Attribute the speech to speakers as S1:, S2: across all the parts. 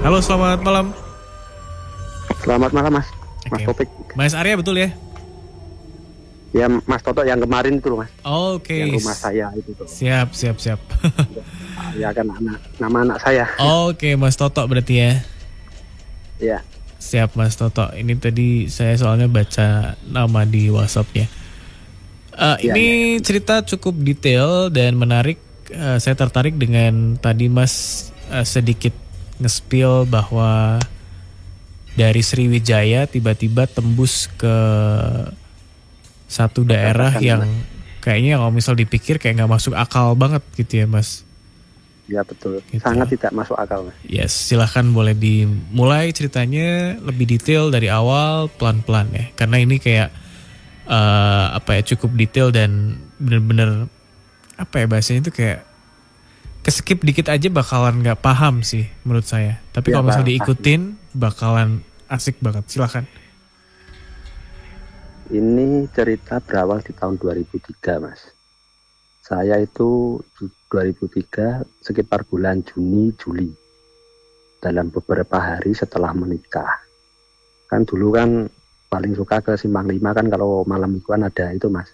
S1: Halo, selamat malam.
S2: Selamat malam Mas. Mas
S1: Oke.
S2: Topik.
S1: Mas Arya betul ya?
S2: Ya Mas Toto yang kemarin itu loh Mas.
S1: Oke.
S2: Yang rumah saya itu tuh.
S1: Siap.
S2: Ya kan nama anak saya.
S1: Oke, Mas Toto berarti ya.
S2: Ya.
S1: Siap Mas Toto. Ini tadi saya soalnya baca nama di WhatsApp-nya. Ini cerita cukup detail dan menarik. Saya tertarik dengan tadi Mas sedikit nge-spill bahwa dari Sriwijaya tiba-tiba tembus ke satu daerah yang kayaknya kalau misal dipikir kayak nggak masuk akal banget gitu ya Mas.
S2: Ya betul.
S1: Gitu.
S2: Sangat tidak masuk akal Mas.
S1: Yes, silahkan boleh dimulai ceritanya lebih detail dari awal pelan-pelan ya. Karena ini kayak cukup detail dan bener-bener bahasanya itu kayak keskip dikit aja bakalan nggak paham sih menurut saya. Tapi kalau misalnya diikutin bakalan asik banget. Silahkan.
S2: Ini cerita berawal di tahun 2003 Mas. Saya itu 2003 sekitar bulan Juni Juli. Dalam beberapa hari setelah menikah. Kan dulu kan paling suka ke Simpang 5 kan kalau malam mingguan ada itu Mas.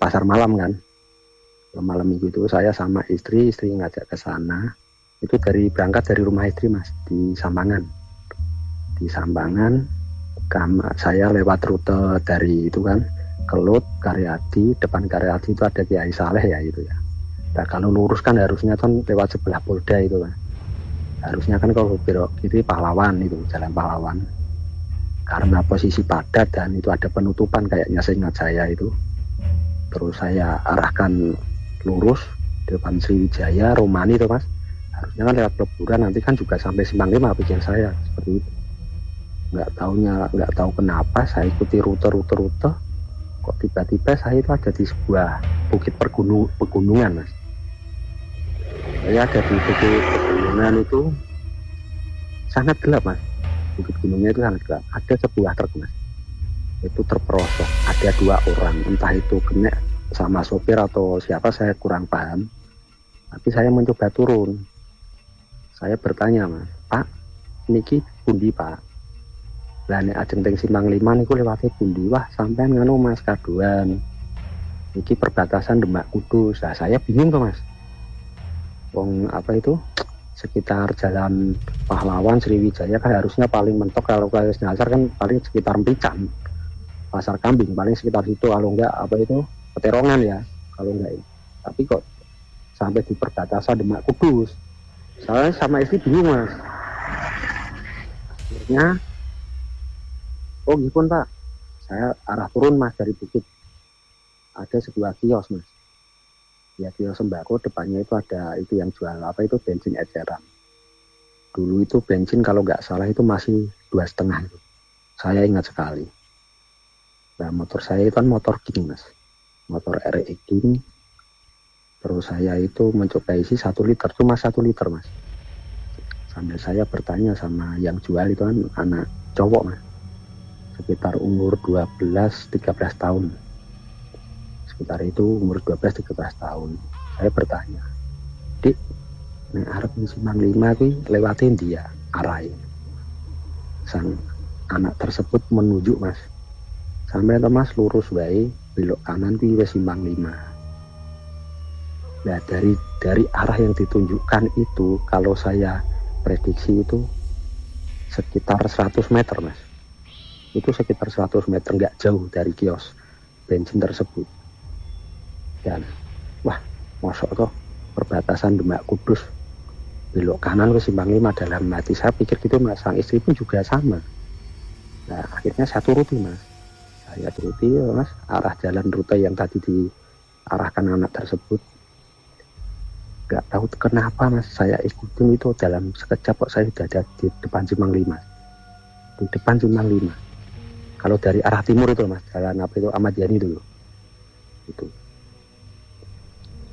S2: Pasar malam kan. Malam minggu itu saya sama istri ngajak ke sana. Itu berangkat dari rumah istri Mas di Sambangan. Di Sambangan saya lewat rute dari itu kan Kelut, Karyadi, depan Karyadi itu ada Kiai Saleh ya itu ya. Nah kalau lurus kan harusnya kan lewat sebelah Polda itu kan. Harusnya kan kalau belok kiri Pahlawan itu, Jalan Pahlawan. Karena posisi padat dan itu ada penutupan kayaknya seingat saya itu. Terus saya arahkan lurus depan Sriwijaya, Romani itu Mas. Harusnya kan lewat peleburan nanti kan juga sampai Simpang 5 pikir saya seperti itu. Nggak tahu kenapa saya ikuti rute kok tiba-tiba saya itu ada di sebuah bukit pegunungan Mas. Saya ada di bukit pegunungan itu sangat gelap Mas. Bukit gunungnya itu sangat gelap. Ada sebuah truk Mas. Itu terperosok. Ada 2 orang, entah itu kena sama sopir atau siapa saya kurang paham. Tapi saya mencoba turun. Saya bertanya Mas, Pak, niki pundi Pak? Lah nek ajeng teng Simpang 5 niku lewate pundi? Wah, sampean nganu Mas kaduan. Iki perbatasan Demak Kudus. Nah, saya bingung tuh Mas. Wong sekitar jalan Pahlawan Sriwijaya kan harusnya paling mentok kalau ke Nyasar kan paling sekitar Empican. Pasar Kambing paling sekitar situ kalau enggak Peterongan ya. Kalau enggak ini. Tapi kok sampai di perbatasan Demak Kudus. Saya sama istri bingung Mas. Akhirnya oh gitu Pak, saya arah turun Mas dari bukit. Ada sebuah kios Mas. Ya kios sembako, depannya itu ada itu yang jual bensin eceran. Dulu itu bensin kalau nggak salah itu masih 2,5 itu. Saya ingat sekali. Nah motor saya itu kan motor king Mas. Motor RE King. Terus saya itu mencoba isi 1 liter, cuma 1 liter Mas. Sambil saya bertanya sama yang jual itu kan anak cowok Mas. Sekitar umur 12-13 tahun. Sekitar itu umur 12-13 tahun. Saya bertanya, Dik, nek arep Simpang 5 kuwi lewatin dia arahin. Sang anak tersebut menunjuk Mas. Sampai Mas lurus wae, belok kanan kuwi wis Simpang 5. Nah, dari arah yang ditunjukkan itu kalau saya prediksi itu sekitar 100 meter Mas. Itu sekitar 100 meter nggak jauh dari kios bensin tersebut. Dan wah, masuk ke perbatasan Demak Kudus belok kanan ke Simpang 5 dalam hati saya pikir gitu Mas, sang istri pun juga sama. Nah akhirnya saya turuti Mas. Saya turuti Mas arah jalan rute yang tadi diarahkan anak tersebut. Nggak tahu kenapa Mas saya ikutin itu dalam sekejap kok saya sudah ada di depan Simpang 5. Di depan Simpang 5. Kalau dari arah timur itu Mas, jalan Ahmad Yani itu. Itu.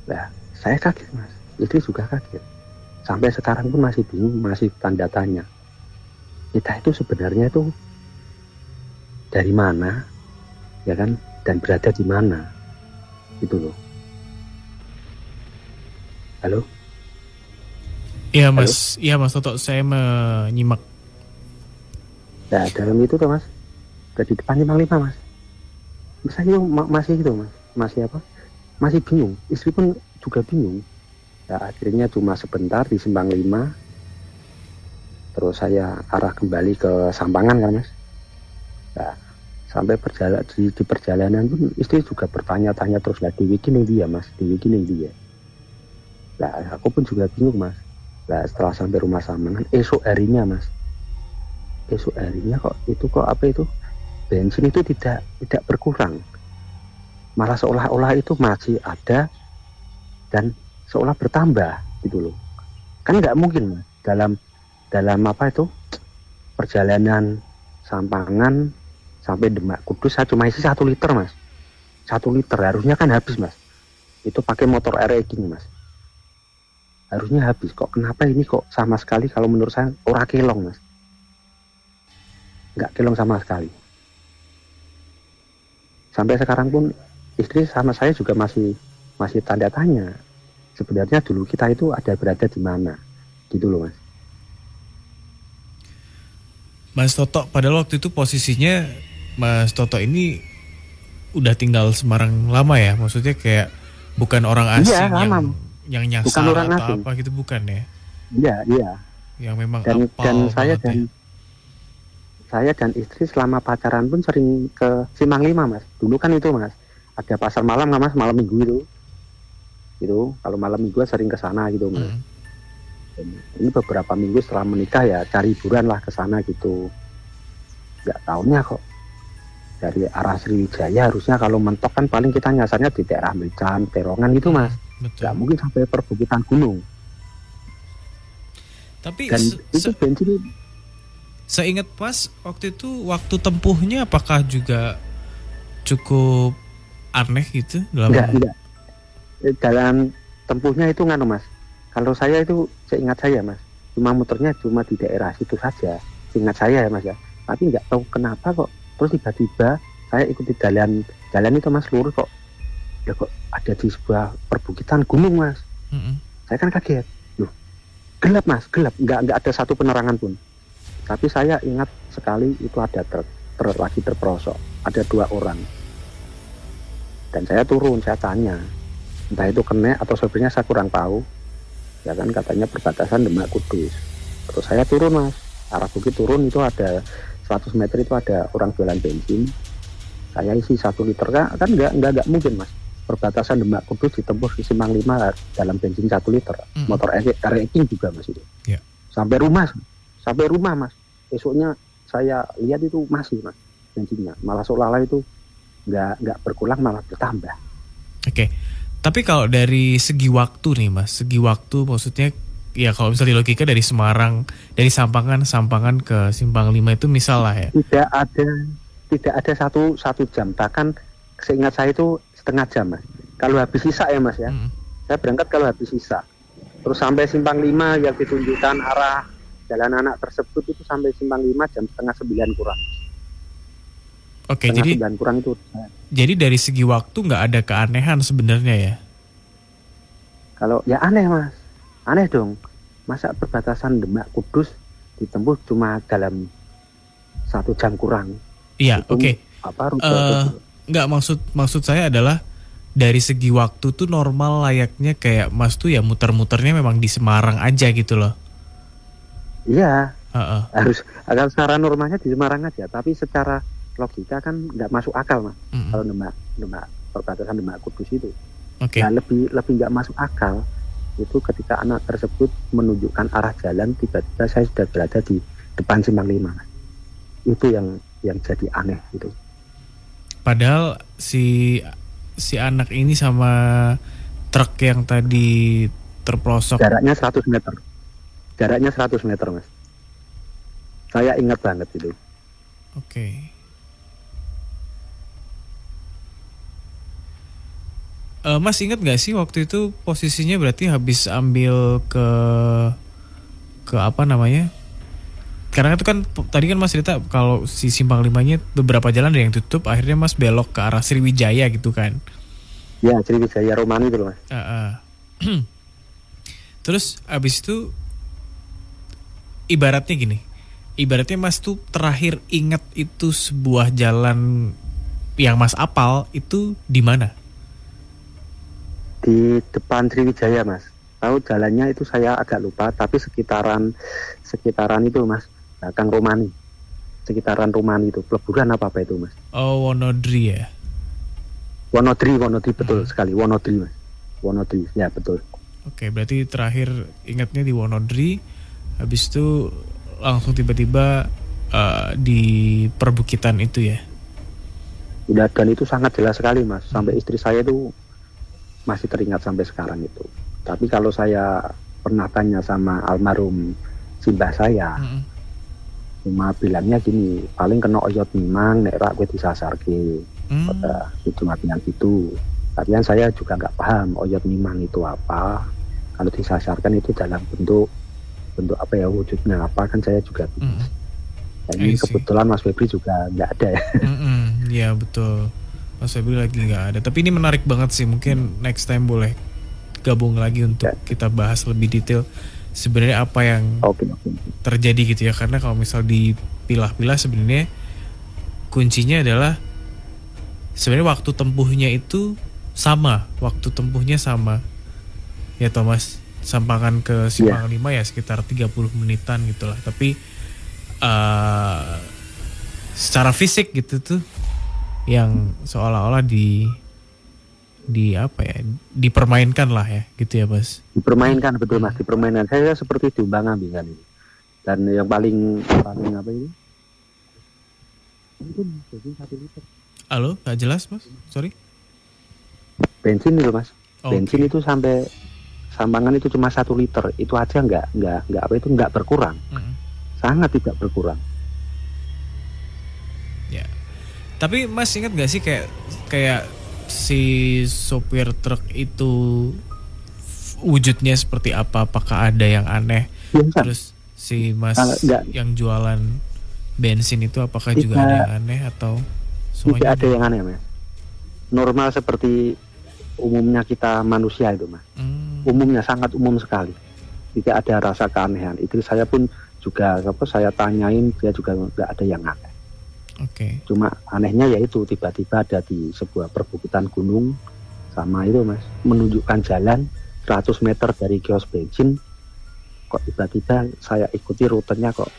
S2: Nah, saya kaget Mas. Istri juga kaget. Sampai sekarang pun masih bingung, masih tanda tanya. Kita itu sebenarnya itu dari mana, ya kan? Dan berada di mana? Itu loh. Halo?
S1: Iya Mas, iya Mas Toto, saya menyimak.
S2: Nah dalam itu tuh Mas, di depan Simpang 5 Mas, saya itu masih gitu Mas, masih apa? Masih bingung. Istri pun juga bingung. Nah, akhirnya cuma sebentar di Simpang 5, terus saya arah kembali ke Sampangan kan Mas. Nah, sampai di perjalanan pun istri juga bertanya-tanya terus, lah di ini dia Mas, di ini dia. Nah aku pun juga bingung Mas. Nah setelah sampai rumah Sampangan, esok harinya Mas, esok harinya kok apa itu bensin itu tidak berkurang, malah seolah-olah itu masih ada dan seolah bertambah gitu loh. Kan nggak mungkin Mas, dalam apa itu perjalanan Sampangan sampai Demak Kudus saya cuma isi 1 liter Mas. 1 liter harusnya kan habis Mas, itu pakai motor RX Mas, harusnya habis. Kok kenapa ini kok sama sekali, kalau menurut saya ora kelong Mas, nggak kelong sama sekali. Sampai sekarang pun istri sama saya juga masih tanda tanya, sebenarnya dulu kita itu berada di mana gitu loh Mas.
S1: Mas Toto, padahal waktu itu posisinya Mas Toto ini udah tinggal Semarang lama ya, maksudnya kayak bukan orang asing yang nyasar atau asing. Apa gitu, bukan ya?
S2: Iya.
S1: Yang memang
S2: dan saya dan istri selama pacaran pun sering ke Simpang 5 Mas. Dulu kan itu Mas, ada pasar malam nggak Mas, malam minggu itu. Itu kalau malam minggu sering ke sana gitu Mas. Ini beberapa minggu setelah menikah ya cari hiburan lah ke sana gitu. Nggak taunya kok dari arah Sriwijaya, harusnya kalau mentok kan paling kita nyasarnya di daerah Mecan, Perongan gitu Mas. Nggak mungkin sampai perbukitan gunung.
S1: Tapi
S2: dan itu bensin,
S1: saya ingat Mas, waktu itu waktu tempuhnya apakah juga cukup aneh gitu?
S2: Enggak. Dalam tempuhnya itu nganu Mas, kalau saya itu seingat saya Mas, cuma muternya cuma di daerah situ saja, seingat saya ya Mas ya. Tapi nggak tahu kenapa kok terus tiba-tiba saya ikuti jalan itu Mas, lurus kok ya kok ada di sebuah perbukitan gunung Mas. Saya kan kaget, loh gelap Mas, gelap, nggak ada satu penerangan pun. Tapi saya ingat sekali itu ada truk lagi terperosok, ada 2 orang. Dan saya turun, saya tanya, entah itu kene atau sopirnya saya kurang tahu. Ya kan katanya perbatasan Demak Kudus. Terus saya turun Mas, arah bukit turun itu ada 100 meter itu ada orang jualan bensin. Saya isi 1 liter kan nggak mungkin Mas. Perbatasan Demak Kudus ditempuh di Simpang 5 dalam bensin 1 liter. Motor RX juga Mas itu. Yeah. Sampai rumah Mas. Esoknya saya lihat itu masih Mas bensinnya. Malah seolah-olah itu nggak berkurang, malah bertambah.
S1: Oke. Tapi kalau dari segi waktu nih Mas, segi waktu maksudnya ya kalau misalnya logika dari Semarang, dari Sampangan ke Simpang 5 itu misal lah ya.
S2: Tidak ada satu jam, bahkan seingat saya itu setengah jam Mas. Kalau habis sisa ya Mas ya. Saya berangkat kalau habis sisa. Terus sampai Simpang 5 yang ditunjukkan arah jalan anak tersebut itu sampai Simpang 5 jam setengah 9 kurang.
S1: Oke, jadi
S2: 9 kurang itu.
S1: Jadi dari segi waktu nggak ada keanehan sebenarnya ya?
S2: Kalau ya aneh Mas, aneh dong. Masa perbatasan Demak Kudus ditempuh cuma dalam 1 jam kurang?
S1: Iya, oke. Nggak, maksud saya adalah dari segi waktu tuh normal layaknya kayak Mas tuh ya muter-muternya memang di Semarang aja gitu loh.
S2: Iya, harus secara normalnya di Semarang aja, tapi secara logika kan nggak masuk akal Mas. Kalau Demak perbatasan Demak Kudus itu. Nah, lebih nggak masuk akal itu ketika anak tersebut menunjukkan arah jalan, tiba-tiba saya sudah berada di depan Simpang 5. Itu yang jadi aneh itu.
S1: Padahal si anak ini sama truk yang tadi terprosok
S2: jaraknya 100 meter. Jaraknya 100 meter Mas. Saya ingat banget itu.
S1: Oke. Mas ingat gak sih waktu itu posisinya berarti habis ambil ke apa namanya? Karena itu kan tadi kan Mas cerita kalau si Simpang 5-nya beberapa jalan ada yang tutup, akhirnya Mas belok ke arah Sriwijaya gitu kan?
S2: Ya, Sriwijaya Romani itu Mas.
S1: Terus abis itu ibaratnya gini. Ibaratnya Mas tuh terakhir ingat itu sebuah jalan yang Mas apal itu di mana?
S2: Di depan Sriwijaya, Mas. Tahu jalannya itu saya agak lupa, tapi sekitaran itu, Mas. Belakang Romani. Sekitaran Romani itu. Peleburan apa itu, Mas?
S1: Oh, Wonodri ya.
S2: Wonodri betul sekali. Wonodri, Mas. Wonodri, ya betul.
S1: Oke, berarti terakhir ingatnya di Wonodri. Habis itu langsung tiba-tiba di perbukitan itu ya.
S2: Udah, dan itu sangat jelas sekali, Mas. Sampai istri saya itu masih teringat sampai sekarang itu. Tapi kalau saya pernah tanya sama almarhum simbah saya, cuma bilangnya gini, paling kena oyot mimang, nek rak kowe disasarke. Itu matian gitu. Tapi kan saya juga nggak paham oyot mimang itu apa. Kalau disasarkan itu dalam bentuk apa ya, wujudnya apa, kan saya juga bingung. Ini kebetulan Mas Febri juga nggak ada ya.
S1: Iya betul, Mas Febri lagi nggak ada. Tapi ini menarik banget sih, mungkin next time boleh gabung lagi untuk kita bahas lebih detail sebenarnya apa yang terjadi gitu ya. Karena kalau misal dipilah-pilah sebenarnya kuncinya adalah sebenarnya waktu tempuhnya sama ya Thomas. Sampangan ke Simpang 5 ya sekitar 30 menitan gitulah. Tapi secara fisik gitu tuh yang seolah-olah dipermainkan lah ya gitu ya Mas.
S2: Dipermainkan, betul Mas, dipermainkan. Saya seperti diumbang-ambing kan ini. Dan yang paling apa ini? Itu bensin 1 liter.
S1: Halo, nggak jelas Mas, sorry.
S2: Bensin itu Mas. Bensin itu sampai sampangan itu cuma 1 liter, itu aja nggak berkurang, sangat tidak berkurang.
S1: Ya, tapi Mas ingat nggak sih kayak si sopir truk itu wujudnya seperti apa? Apakah ada yang aneh?
S2: Ya,
S1: terus si Mas yang jualan bensin itu apakah juga ada yang aneh atau
S2: semuanya? Tidak ada yang aneh Mas. Normal seperti umumnya kita manusia itu Mas. Umumnya sangat umum sekali. Tidak ada rasa keanehan. Itu saya pun juga saya tanyain, dia juga nggak ada yang aneh. Cuma anehnya yaitu tiba-tiba ada di sebuah perbukitan gunung sama itu Mas, menunjukkan jalan 100 meter dari kios bensin. Kok tiba-tiba saya ikuti rutenya kok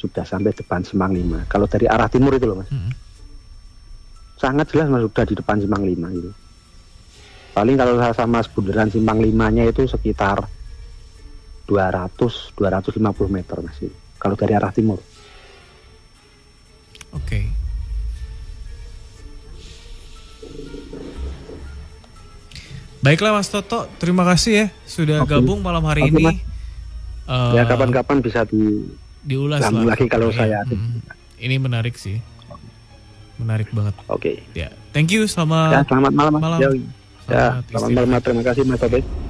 S2: sudah sampai depan Simpang 5. Kalau dari arah timur itu loh Mas. Sangat jelas Mas, sudah di depan Simpang 5 itu. Paling kalau sama bundaran Simpang 5-nya itu sekitar 250 meter Mas. Kalau dari arah timur.
S1: Baiklah Mas Toto, terima kasih ya sudah gabung malam hari ini.
S2: Ya kapan-kapan bisa
S1: diulas
S2: lagi kalau saya.
S1: Ini menarik sih. Menarik banget.
S2: Oke.
S1: Ya, thank you, selamat
S2: malam.
S1: Malam.
S2: Ya, selamat malam, terima kasih Mas Tobes.